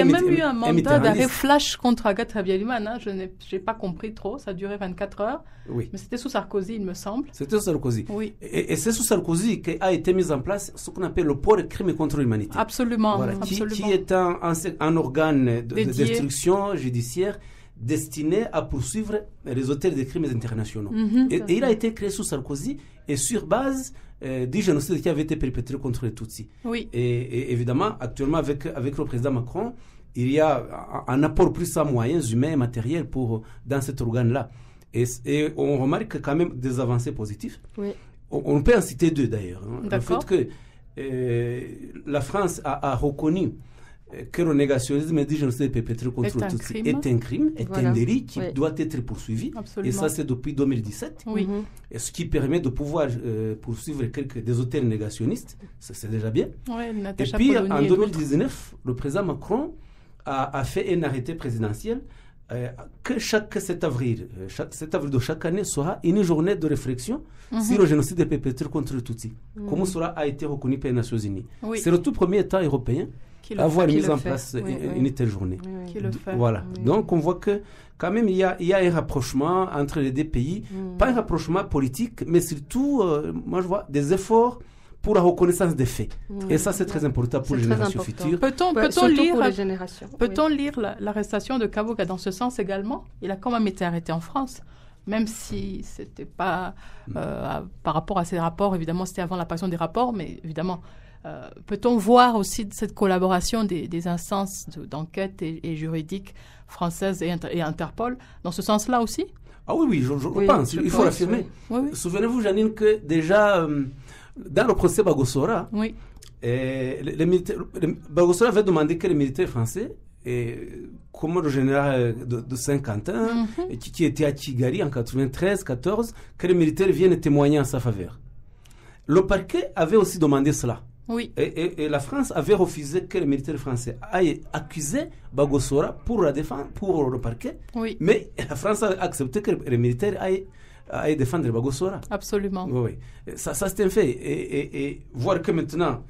même eu un mandat d'arrêt flash contre Agathe Habyalimana. Je n'ai pas compris trop. Ça a duré 24 heures. Mais c'était sous Sarkozy, il me semble. C'était sous Sarkozy. Et c'est sous Sarkozy qu'a été mis en place ce qu'on appelle le pôle crime contre l'humanité. Absolument. Qui est un organe d'instruction judiciaire destiné à poursuivre les auteurs des crimes internationaux. Et il a été créé sous Sarkozy et sur base du génocide qui avait été perpétré contre les Tutsis. Et évidemment, actuellement, avec le président Macron, il y a un apport plus en moyens humains et matériels dans cet organe-là. Et on remarque quand même des avancées positives. On peut en citer 2 d'ailleurs. Le fait que la France a reconnu que le négationnisme du génocide perpétré contre les Tutsis est un crime, est un délit qui doit être poursuivi. Et ça, c'est depuis 2017. Et ce qui permet de pouvoir poursuivre des auteurs négationnistes, c'est déjà bien. Et puis, en 2019, le président Macron a fait un arrêté présidentiel que chaque 7 avril de chaque année sera une journée de réflexion sur le génocide perpétré contre les Tutsis, comme cela a été reconnu par les Nations Unies. C'est le tout premier État européen à avoir mis en place une telle journée. Donc on voit que quand même il y a un rapprochement entre les 2 pays, pas un rapprochement politique, mais surtout, moi je vois des efforts pour la reconnaissance des faits. Et ça, c'est très important pour les générations futures. Peut-on lire l'arrestation de Kabuga dans ce sens également? Il a quand même été arrêté en France, même si c'était pas par rapport à ces rapports. Évidemment, c'était avant l'apparition des rapports, mais évidemment, peut-on voir aussi cette collaboration des instances d'enquête et juridiques françaises et Interpol dans ce sens-là aussi? Ah oui, je pense, il faut l'affirmer. Oui. Souvenez-vous, Janine, que déjà, dans le procès Bagosora, Bagosora avait demandé que les militaires français, comme le général de Saint-Quentin, qui était à Kigali en 93-14, que les militaires viennent témoigner en sa faveur. Le parquet avait aussi demandé cela. Oui. Et la France avait refusé que les militaires français aillent accuser Bagosora pour la défense, pour le parquet. Oui. Mais la France a accepté que les militaires aillent défendre Bagosora. Absolument. Oui. Ça c'est un fait. Et voir que maintenant,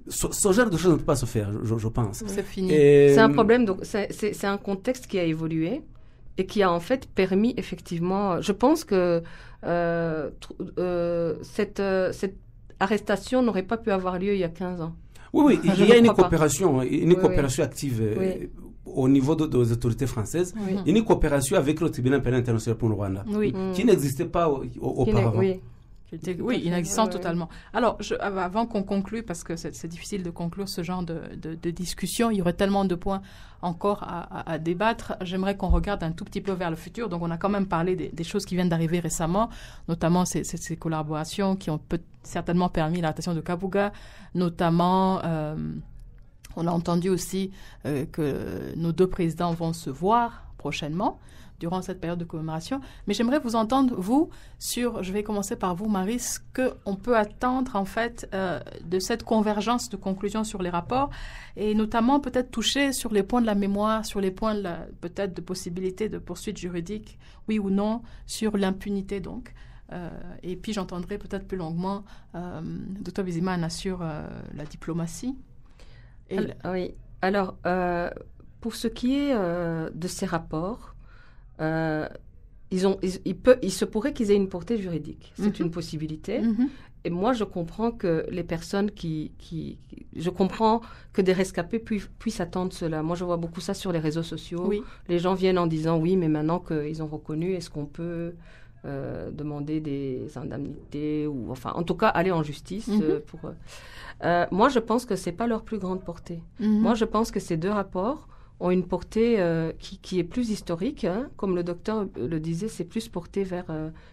ce genre de choses ne peut pas se faire, je pense. C'est fini. C'est un problème. Donc c'est un contexte qui a évolué et qui a en fait permis effectivement. Je pense que cette arrestation n'aurait pas pu avoir lieu il y a 15 ans. Oui, il y a une coopération active au niveau des autorités françaises, une coopération avec le tribunal pénal international pour le Rwanda, qui n'existait pas auparavant. Oui, inexistant totalement. Alors, avant qu'on conclue, parce que c'est difficile de conclure ce genre de discussion, il y aurait tellement de points encore à débattre. J'aimerais qu'on regarde un tout petit peu vers le futur. Donc, on a quand même parlé des choses qui viennent d'arriver récemment, notamment ces collaborations qui ont certainement permis l'arrestation de Kabuga, notamment... on a entendu aussi que nos deux présidents vont se voir prochainement durant cette période de commémoration. Mais j'aimerais vous entendre, vous, je vais commencer par vous, Marie, ce qu'on peut attendre, en fait, de cette convergence de conclusions sur les rapports, et notamment peut-être toucher sur les points de la mémoire, sur les points peut-être de possibilité de poursuite juridique, oui ou non, sur l'impunité, donc. Et puis j'entendrai peut-être plus longuement Dr Bizimana sur la diplomatie. Oui. Alors, pour ce qui est de ces rapports, il se pourrait qu'ils aient une portée juridique. C'est une possibilité. Et moi, je comprends que les personnes je comprends que des rescapés puissent attendre cela. Moi, je vois beaucoup ça sur les réseaux sociaux. Oui. Les gens viennent en disant, oui, mais maintenant qu'ils ont reconnu, est-ce qu'on peut demander des indemnités ou, enfin, en tout cas, aller en justice pour... moi, je pense que c'est pas leur plus grande portée. Moi, je pense que ces deux rapports ont une portée qui est plus historique. Comme le docteur le disait, c'est plus porté vers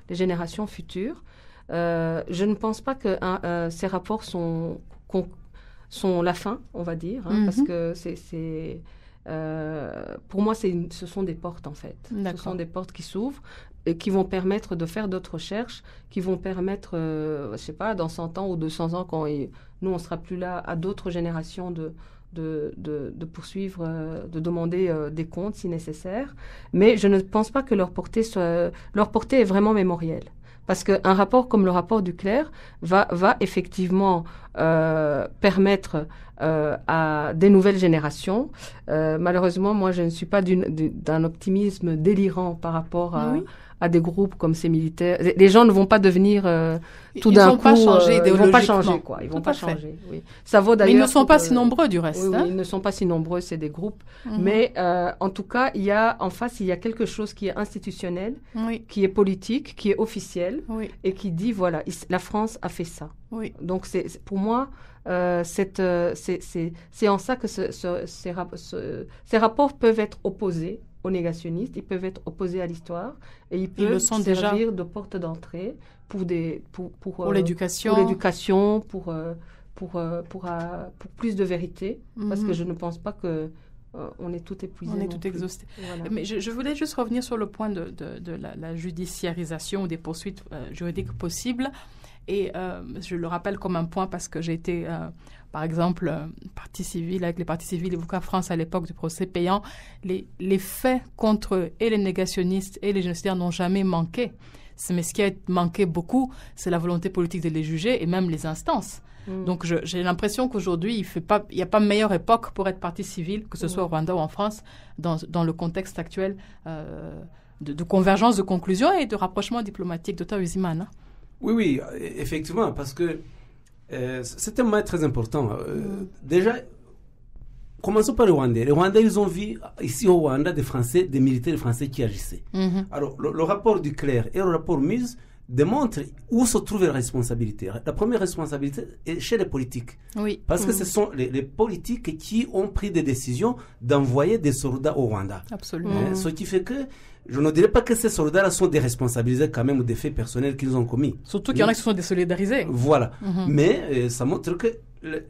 les générations futures. Je ne pense pas que ces rapports sont la fin, on va dire, parce que pour moi, ce sont des portes, en fait. Ce sont des portes qui s'ouvrent et qui vont permettre de faire d'autres recherches, qui vont permettre, je ne sais pas, dans 100 ans ou 200 ans, quand nous, on ne sera plus là, à d'autres générations de poursuivre, de demander des comptes si nécessaire. Mais je ne pense pas que leur portée est vraiment mémorielle. Parce qu'un rapport comme le rapport Duclerc va effectivement permettre à des nouvelles générations. Malheureusement, moi, je ne suis pas d'un optimisme délirant par rapport à des groupes comme ces militaires. Les gens ne vont pas devenir tout d'un coup... Ils ne vont pas changer, quoi. Ils ne vont pas changer, oui. Ça vaut d'ailleurs... Mais ils ne sont pas si nombreux, du reste. Oui, ils ne sont pas si nombreux, c'est des groupes. Mais en tout cas, en face, il y a quelque chose qui est institutionnel, qui est politique, qui est officiel, et qui dit, voilà, la France a fait ça. Donc, pour moi... c'est en ça que ces rapports peuvent être opposés aux négationnistes, ils peuvent être opposés à l'histoire et ils peuvent servir de porte d'entrée pour l'éducation, pour plus de vérité, parce que je ne pense pas que on est tout épuisé. On est tout exhausté. Voilà. Mais je voulais juste revenir sur le point de la judiciarisation ou des poursuites juridiques possibles. Et je le rappelle comme un point parce que j'ai été, par exemple, partie civile, avec les parties civiles Ibuka France à l'époque du procès payant. Les faits contre et les négationnistes et les génocidaires n'ont jamais manqué. Mais ce qui a manqué beaucoup, c'est la volonté politique de les juger et même les instances. Donc j'ai l'impression qu'aujourd'hui, il n'y a pas meilleure époque pour être partie civile, que ce soit au Rwanda ou en France, dans le contexte actuel de convergence de conclusions et de rapprochement diplomatique. Dr Bizimana. Oui, effectivement, parce que c'est un moment très important. Déjà, commençons par les Rwandais. Les Rwandais, ils ont vu ici au Rwanda des militaires français qui agissaient. Alors, le rapport Duclerc et le rapport Muse démontre où se trouve la responsabilité. La première responsabilité est chez les politiques. Oui. Parce que ce sont les politiques qui ont pris des décisions d'envoyer des soldats au Rwanda. Absolument. Ce qui fait que je ne dirais pas que ces soldats-là sont déresponsabilisés quand même des faits personnels qu'ils ont commis. Surtout qu'il y en a qui se sont désolidarisés. Voilà. Mais ça montre que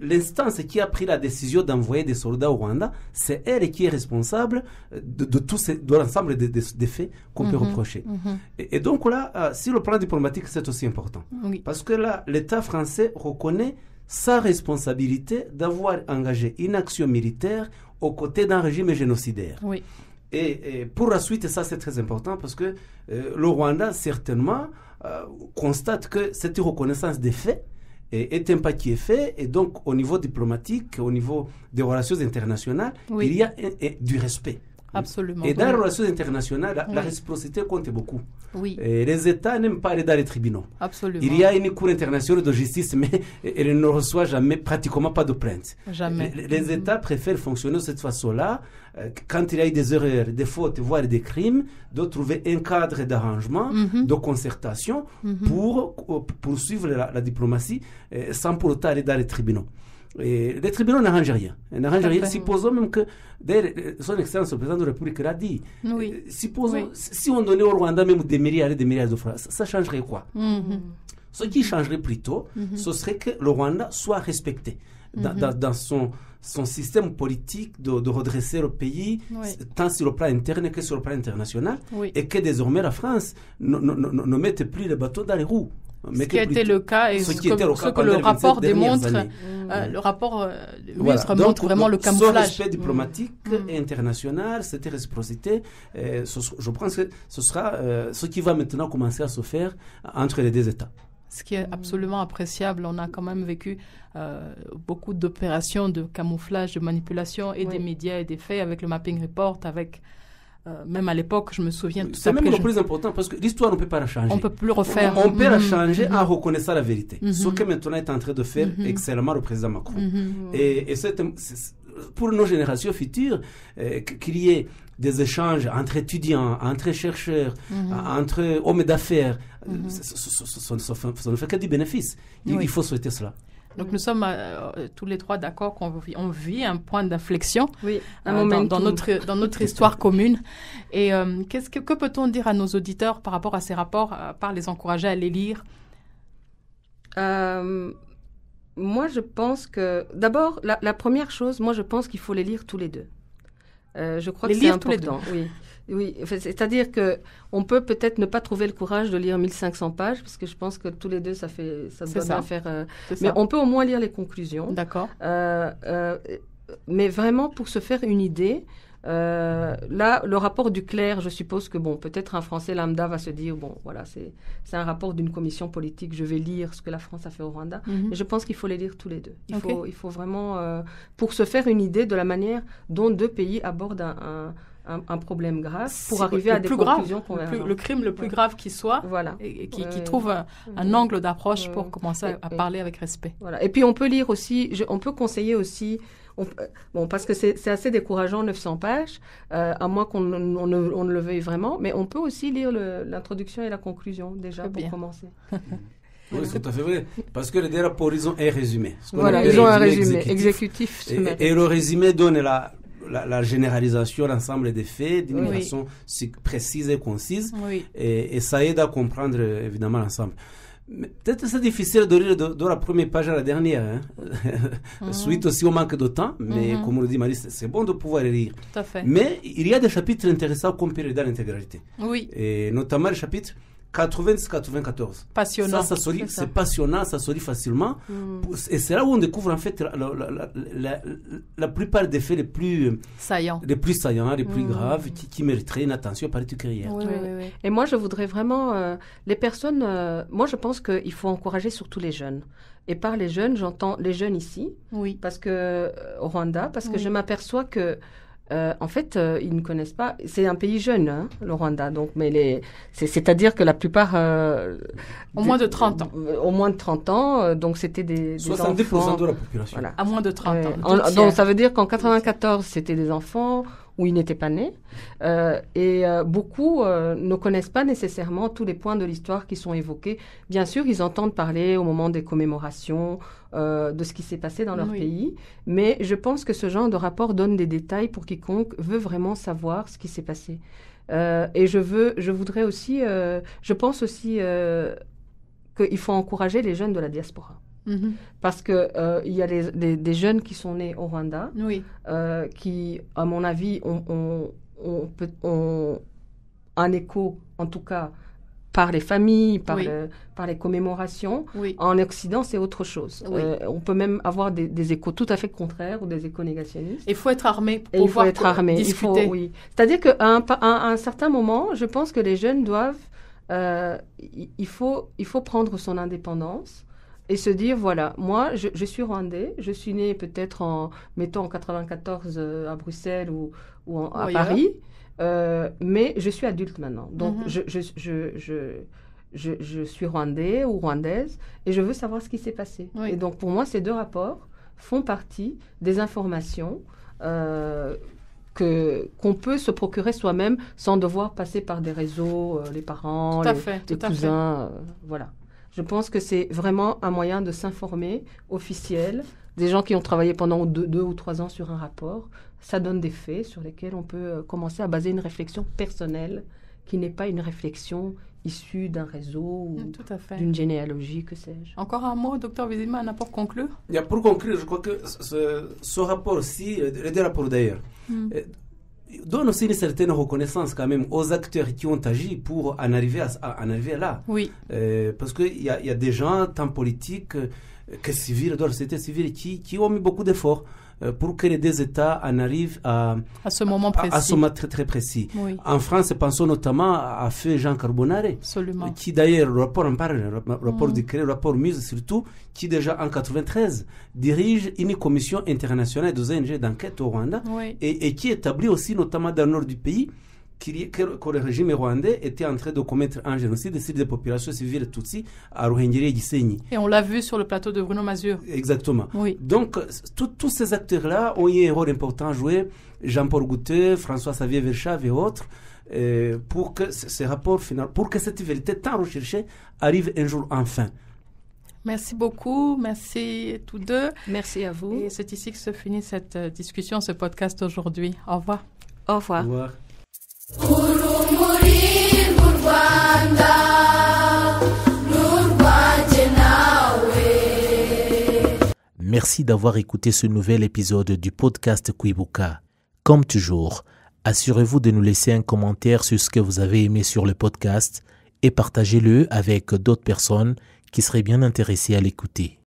l'instance qui a pris la décision d'envoyer des soldats au Rwanda, c'est elle qui est responsable de l'ensemble des faits qu'on peut reprocher. Et donc là, sur le plan diplomatique, c'est aussi important. Oui. Parce que là, l'État français reconnaît sa responsabilité d'avoir engagé une action militaire aux côtés d'un régime génocidaire. Oui. Et pour la suite, ça c'est très important parce que le Rwanda, certainement, constate que cette reconnaissance des faits est un pas qui est fait. Et donc, au niveau diplomatique, au niveau des relations internationales, il y a du respect. Absolument. Et dans les relations internationales, la réciprocité compte beaucoup. Oui. Et les États n'aiment pas aller dans les tribunaux. Absolument. Il y a une cour internationale de justice, mais elle ne reçoit jamais, pratiquement pas de plainte. Jamais. Les États préfèrent fonctionner de cette façon-là, quand il y a eu des erreurs, des fautes, voire des crimes, de trouver un cadre d'arrangement, de concertation pour poursuivre la diplomatie sans pour autant aller dans les tribunaux. Et les tribunaux n'arrangent rien. Supposons même que, son Excellence, le président de la République l'a dit, supposons, si on donnait au Rwanda même des milliards de francs, ça changerait quoi? Ce qui changerait plutôt, ce serait que le Rwanda soit respecté dans son système politique de redresser le pays, tant sur le plan interne que sur le plan international, et que désormais la France ne mette plus les bateaux dans les roues. Ce qui a été le cas et ce que le rapport démontre, le rapport montre vraiment le camouflage. Ce respect diplomatique et international, cette réciprocité, je pense que ce sera ce qui va maintenant commencer à se faire entre les deux États. Ce qui est absolument appréciable. On a quand même vécu beaucoup d'opérations de camouflage, de manipulation et des médias et des faits avec le Mapping Report, avec... même à l'époque, je me souviens... C'est même le plus important parce que l'histoire, on ne peut pas la changer. On ne peut plus refaire. On peut la changer en reconnaissant la vérité. Ce que maintenant est en train de faire excellemment le président Macron. Et c'est pour nos générations futures, qu'il y ait des échanges entre étudiants, entre chercheurs, entre hommes d'affaires, ça ne fait que du bénéfice. Il faut souhaiter cela. Donc nous sommes tous les trois d'accord qu'on vit un point d'inflexion dans notre histoire commune. Et que peut-on dire à nos auditeurs par rapport à ces rapports, à part les encourager à les lire? Moi, je pense que... D'abord, la première chose, moi, je pense qu'il faut les lire tous les deux. Je crois que c'est important. Oui, c'est-à-dire qu'on peut peut-être ne pas trouver le courage de lire 1500 pages, parce que je pense que tous les deux, ça doit bien faire... mais on peut au moins lire les conclusions. D'accord. Mais vraiment, pour se faire une idée, là, le rapport du clerc, je suppose que, peut-être un Français lambda va se dire, voilà, c'est un rapport d'une commission politique, je vais lire ce que la France a fait au Rwanda. Mais je pense qu'il faut les lire tous les deux. Il faut vraiment, pour se faire une idée de la manière dont deux pays abordent un problème grave pour arriver à des conclusions convergentes. Le crime le plus grave qui soit, et qui trouve un angle d'approche pour commencer à parler avec respect. Voilà. Et puis on peut lire aussi, on peut conseiller aussi, parce que c'est assez décourageant, 900 pages, à moins qu'on ne le veuille vraiment, mais on peut aussi lire l'introduction et la conclusion déjà pour commencer. Oui, c'est tout à fait vrai. Parce que les rapports, ils ont un résumé. Voilà, ils ont un résumé exécutif. Et le résumé donne la généralisation, l'ensemble des faits d'une façon précise et concise. Et ça aide à comprendre évidemment l'ensemble. Peut-être c'est difficile de lire de la première page à la dernière, suite aussi au manque de temps, mais comme on le dit Marie, c'est bon de pouvoir les lire. Tout à fait. Mais il y a des chapitres intéressants qu'on peut lire dans l'intégralité. Oui. Et notamment le chapitre 90-94. Passionnant. C'est passionnant, ça se lit facilement. Et c'est là où on découvre en fait la plupart des faits les plus saillants, les plus graves, qui mériteraient une attention particulière. Oui. Et moi, je voudrais vraiment... les personnes... moi, je pense qu'il faut encourager surtout les jeunes. Et par les jeunes, j'entends les jeunes ici, parce que, au Rwanda, parce que je m'aperçois que en fait, ils ne connaissent pas. C'est un pays jeune, le Rwanda. Donc, c'est-à-dire que la plupart... au moins de 30 ans. Au moins de 30 ans. Donc, c'était des 70% enfants. de la population. Voilà. À moins de 30 ans. Donc, ça veut dire qu'en 94, c'était des enfants. où il n'était pas né. Beaucoup ne connaissent pas nécessairement tous les points de l'histoire qui sont évoqués. Bien sûr, ils entendent parler au moment des commémorations de ce qui s'est passé dans leur pays, mais je pense que ce genre de rapport donne des détails pour quiconque veut vraiment savoir ce qui s'est passé. Je pense aussi qu'il faut encourager les jeunes de la diaspora. Parce que il y a des jeunes qui sont nés au Rwanda, qui, à mon avis, ont un écho, en tout cas, par les familles, par les commémorations. En Occident, c'est autre chose. On peut même avoir des échos tout à fait contraires ou des échos négationnistes. Il faut être armé pour pouvoir discuter. C'est-à-dire qu'à un certain moment, je pense que les jeunes doivent... il faut prendre son indépendance et se dire, voilà, moi, je suis rwandais, je suis né peut-être en 94 à Bruxelles ou à Paris, mais je suis adulte maintenant. Donc, je suis rwandais ou rwandaise et je veux savoir ce qui s'est passé. Et donc, pour moi, ces deux rapports font partie des informations qu'on peut se procurer soi-même sans devoir passer par des réseaux, les parents, les cousins, voilà. Je pense que c'est vraiment un moyen de s'informer officiel, des gens qui ont travaillé pendant 2 ou 3 ans sur un rapport. Ça donne des faits sur lesquels on peut commencer à baser une réflexion personnelle qui n'est pas une réflexion issue d'un réseau ou d'une généalogie, que sais-je. Encore un mot, Dr Bizimana, pour conclure? Pour conclure, je crois que ce rapport-ci, les deux rapports d'ailleurs, donne aussi une certaine reconnaissance quand même aux acteurs qui ont agi pour en arriver là. Parce qu'il y a des gens, tant politiques que civils, de la société civile, qui ont mis beaucoup d'efforts pour que les deux États en arrivent à ce moment précis. À ce moment très, très précis. En France, pensons notamment à feu Jean Carbonare, qui d'ailleurs, le rapport en parle, le rapport le rapport Muse surtout, qui déjà en 1993 dirige une commission internationale des ONG d'enquête au Rwanda et qui établit aussi, notamment dans le nord du pays, que le régime rwandais était en train de commettre un génocide sur des populations civiles Tutsi à Ruhengeri et Gisenyi. Et on l'a vu sur le plateau de Bruno Mazur. Exactement. Donc, tous ces acteurs-là ont eu un rôle important à jouer. Jean-Paul Goutte, François-Xavier Verschave et autres, pour que ces rapports finaux, pour que cette vérité tant recherchée arrive un jour enfin. Merci beaucoup, merci tous deux. Merci à vous. Et c'est ici que se finit cette discussion, ce podcast aujourd'hui. Au revoir. Au revoir. Au revoir. Merci d'avoir écouté ce nouvel épisode du podcast Kwibuka. Comme toujours, assurez-vous de nous laisser un commentaire sur ce que vous avez aimé sur le podcast et partagez-le avec d'autres personnes qui seraient bien intéressées à l'écouter.